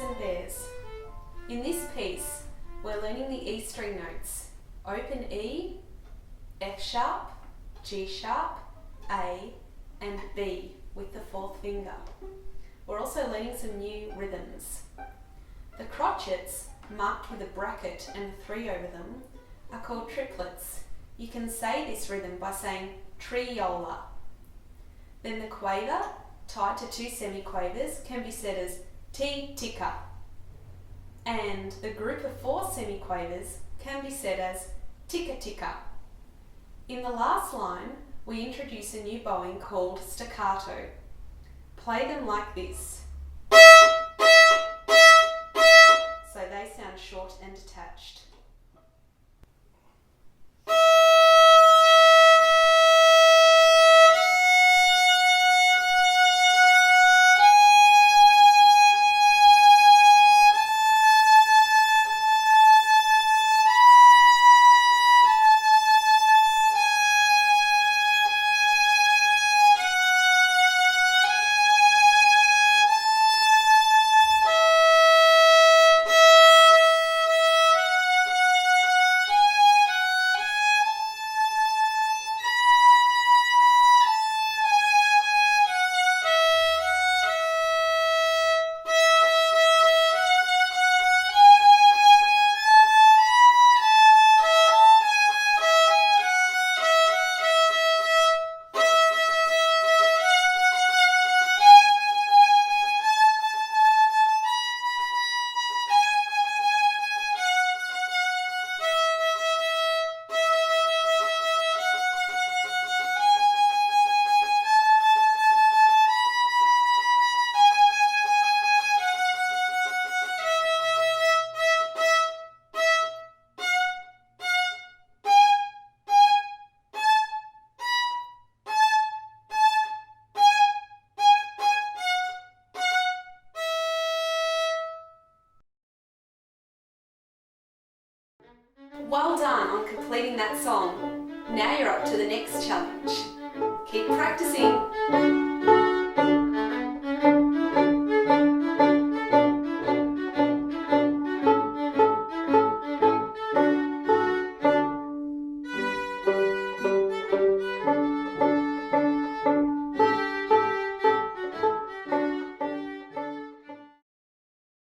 and bears. In this piece, we're learning the E string notes: open E, F sharp, G sharp, A, and B with the fourth finger. We're also learning some new rhythms. The crotchets, marked with a bracket and a 3 over them, are called triplets. You can say this rhythm by saying triola. Then the quaver, tied to 2 semiquavers, can be said as T-ticka. And the group of 4 semiquavers can be said as ticka-ticka. In the last line, we introduce a new bowing called staccato. Play them like this. So they sound short and detached. Well done on completing that song. Now you're up to the next challenge. Keep practicing.